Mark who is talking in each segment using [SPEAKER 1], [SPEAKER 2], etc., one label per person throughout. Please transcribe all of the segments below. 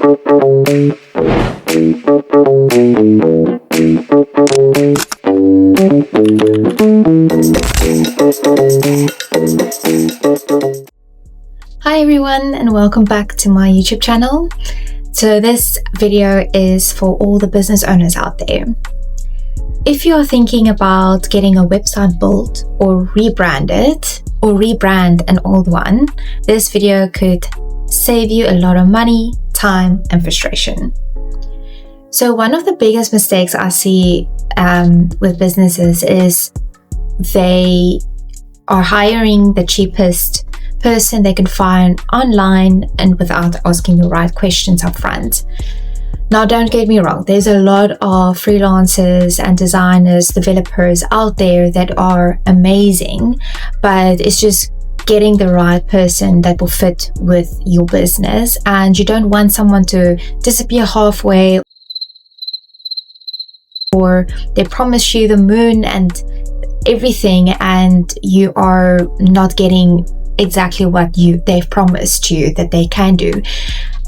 [SPEAKER 1] Hi everyone, and welcome back to my YouTube channel. So this video is for all the business owners out there. If you're thinking about getting a website built or rebranded or rebrand an old one, this video could save you a lot of money, time, and frustration. So one of the biggest mistakes I see with businesses is they are hiring the cheapest person they can find online and without asking the right questions up front. Now, don't get me wrong, there's a lot of freelancers and designers, developers out there that are amazing, but it's just getting the right person that will fit with your business. And you don't want someone to disappear halfway, or they promise you the moon and everything and you are not getting exactly what they've promised you that they can do.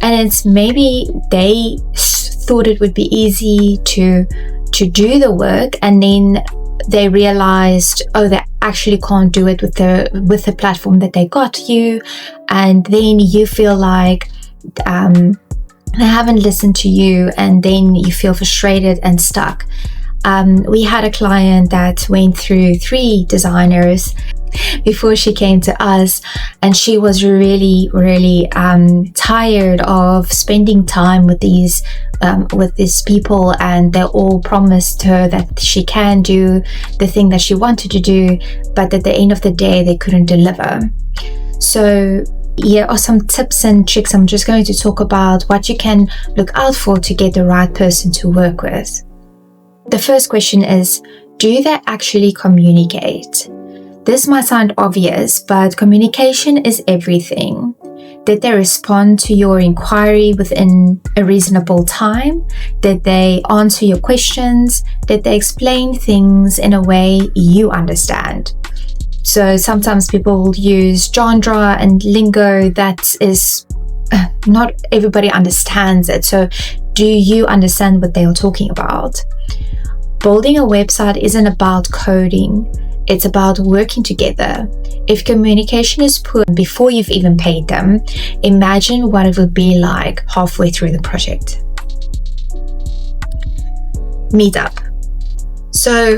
[SPEAKER 1] And it's maybe they thought it would be easy to do the work, and then they realized, oh, they actually can't do it with the platform that they got you, and then you feel like they haven't listened to you, and then you feel frustrated and stuck. We had a client that went through 3 designers before she came to us, and she was really tired of spending time with these people, and they all promised her that she can do the thing that she wanted to do, but at the end of the day they couldn't deliver. So here are some tips and tricks. I'm just going to talk about what you can look out for to get the right person to work with. The first question is, do they actually communicate? This might sound obvious, but communication is everything. Did they respond to your inquiry within a reasonable time? Did they answer your questions? Did they explain things in a way you understand? So sometimes people will use genre and lingo that is not everybody understands it. So do you understand what they are talking about? Building a website isn't about coding. It's about working together. If communication is poor before you've even paid them, imagine what it would be like halfway through the project. Meetup. So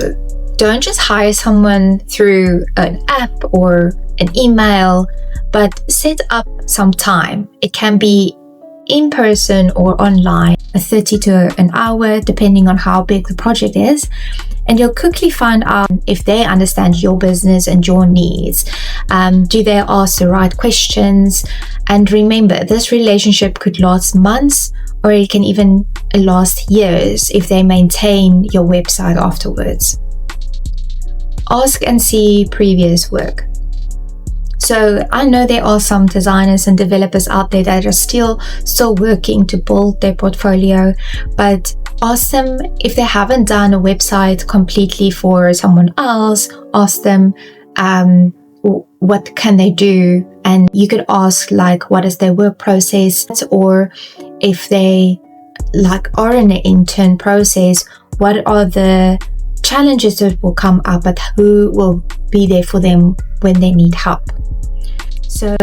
[SPEAKER 1] don't just hire someone through an app or an email, but set up some time. It can be in person or online, 30 to an hour, depending on how big the project is. And you'll quickly find out if they understand your business and your needs. Do they ask the right questions? And remember, this relationship could last months, or it can even last years if they maintain your website afterwards. Ask and see previous work. So I know there are some designers and developers out there that are still working to build their portfolio, but ask them if they haven't done a website completely for someone else. Ask them what can they do, and you could ask like what is their work process, or if they are in an intern process, what are the challenges that will come up, but who will be there for them when they need help. So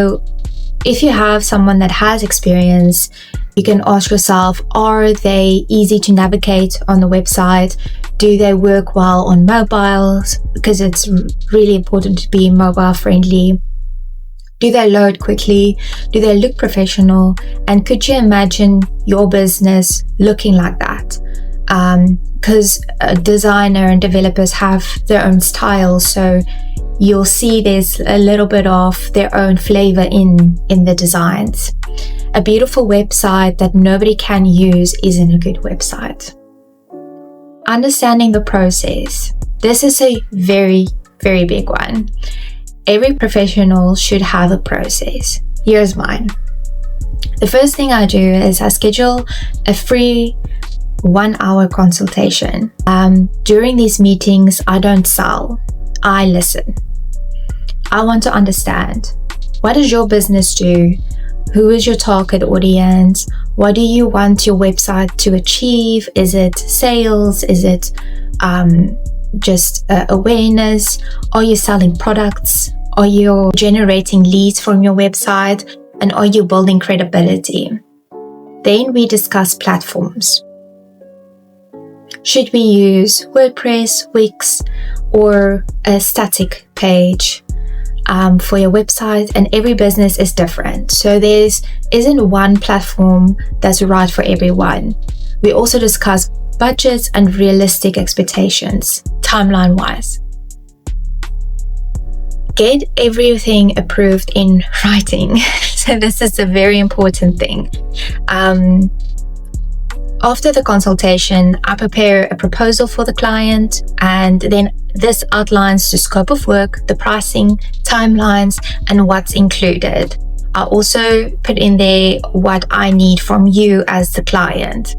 [SPEAKER 1] if you have someone that has experience, you can ask yourself, are they easy to navigate on the website? Do they work well on mobiles? Because it's really important to be mobile friendly. Do they load quickly? Do they look professional? And could you imagine your business looking like that? Because a designer and developers have their own style, so you'll see there's a little bit of their own flavor in the designs. A beautiful website that nobody can use isn't a good website. Understanding the process. This is a very, very big one. Every professional should have a process. Here's mine. The first thing I do is I schedule a free 1-hour consultation. During these meetings, I don't sell, I listen. I want to understand, what does your business do? Who is your target audience? What do you want your website to achieve? Is it sales? Is it just awareness? Are you selling products? Are you generating leads from your website? And are you building credibility? Then we discuss platforms. Should we use WordPress, Wix, or a static page for your website? And every business is different. So there isn't one platform that's right for everyone. We also discuss budgets and realistic expectations, timeline-wise. Get everything approved in writing. So this is a very important thing. After the consultation, I prepare a proposal for the client, and then this outlines the scope of work, the pricing, timelines, and what's included. I also put in there what I need from you as the client.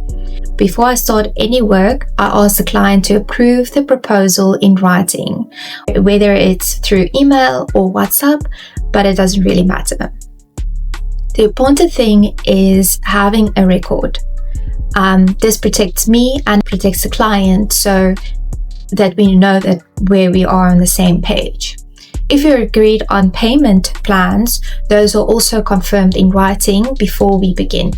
[SPEAKER 1] Before I start any work, I ask the client to approve the proposal in writing, whether it's through email or WhatsApp, but it doesn't really matter. The important thing is having a record. This protects me and protects the client so that we know that where we are on the same page. If you're agreed on payment plans, those are also confirmed in writing before we begin.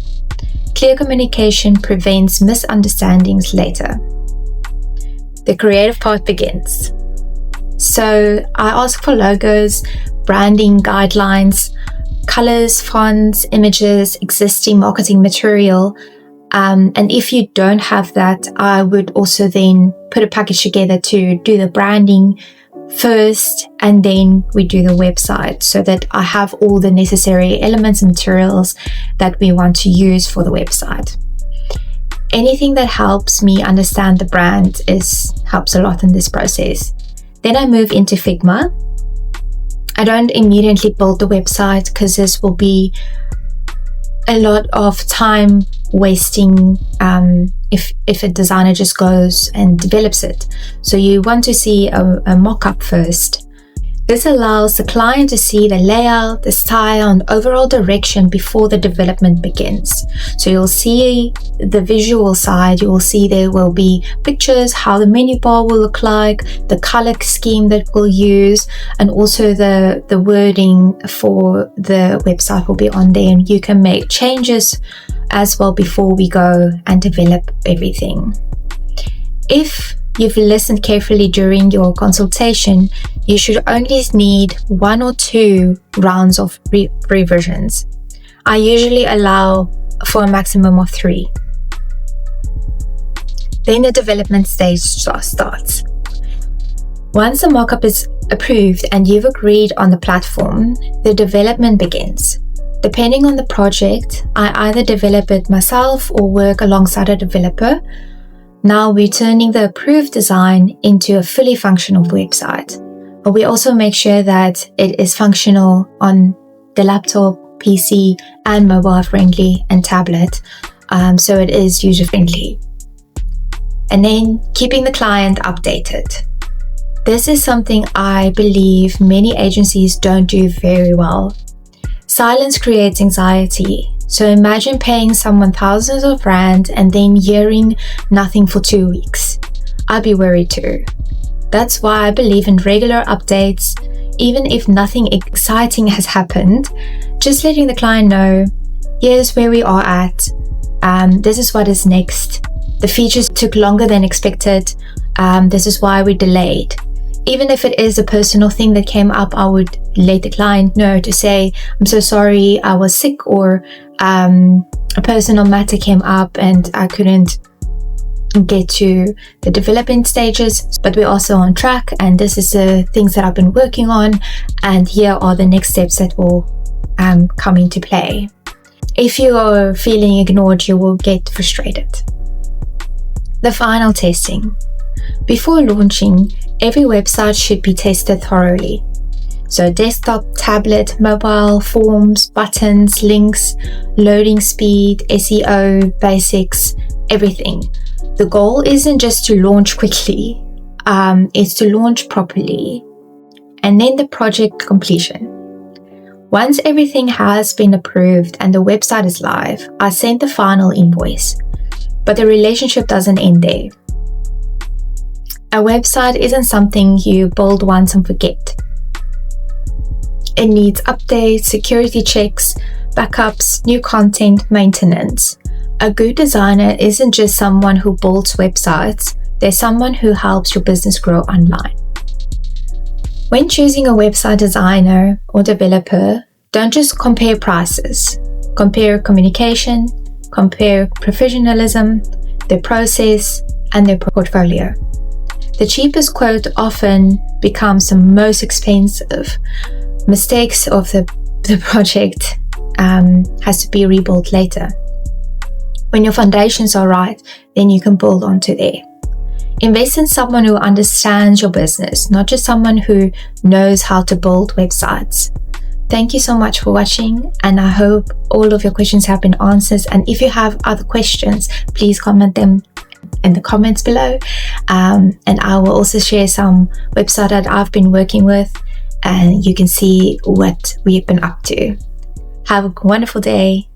[SPEAKER 1] Clear communication prevents misunderstandings later. The creative part begins. So I ask for logos, branding guidelines, colors, fonts, images, existing marketing material. And if you don't have that, I would also then put a package together to do the branding first, and then we do the website so that I have all the necessary elements and materials that we want to use for the website. Anything that helps me understand the brand helps a lot in this process. Then I move into Figma. I don't immediately build the website because this will be a lot of time wasting if a designer just goes and develops it. So you want to see a mock-up first. This allows the client to see the layout, the style, and overall direction before the development begins. So you'll see the visual side. You will see there will be pictures, how the menu bar will look like, the color scheme that we'll use, and also the wording for the website will be on there, and you can make changes as well before we go and develop everything. If you've listened carefully during your consultation, you should only need 1 or 2 rounds of revisions. I usually allow for a maximum of 3. Then the development stage starts. Once the mockup is approved and you've agreed on the platform, the development begins. Depending on the project, I either develop it myself or work alongside a developer. Now we're turning the approved design into a fully functional website. But we also make sure that it is functional on the laptop, PC, and mobile friendly and tablet. So it is user friendly. And then keeping the client updated. This is something I believe many agencies don't do very well. Silence creates anxiety. So imagine paying someone thousands of rand and then hearing nothing for 2 weeks. I'd be worried too. That's why I believe in regular updates, even if nothing exciting has happened. Just letting the client know, here's where we are at. This is what is next. The features took longer than expected. This is why we delayed. Even if it is a personal thing that came up, I would let the client know to say, I'm so sorry, I was sick, or a personal matter came up and I couldn't get to the development stages, but we're also on track, and this is the things that I've been working on, and here are the next steps that will come into play. If you are feeling ignored, you will get frustrated. The final testing. Before launching, every website should be tested thoroughly. So desktop, tablet, mobile, forms, buttons, links, loading speed, SEO, basics, everything. The goal isn't just to launch quickly, it's to launch properly. And then the project completion. Once everything has been approved and the website is live, I send the final invoice. But the relationship doesn't end there. A website isn't something you build once and forget. It needs updates, security checks, backups, new content, maintenance. A good designer isn't just someone who builds websites, they're someone who helps your business grow online. When choosing a website designer or developer, don't just compare prices. Compare communication, compare professionalism, their process, and their portfolio. The cheapest quote often becomes the most expensive. Mistakes of the project has to be rebuilt later. When your foundations are right, then you can build onto there. Invest in someone who understands your business, not just someone who knows how to build websites. Thank you so much for watching, and I hope all of your questions have been answered. And if you have other questions, please comment them in the comments below. And I will also share some websites that I've been working with, and you can see what we've been up to. Have a wonderful day.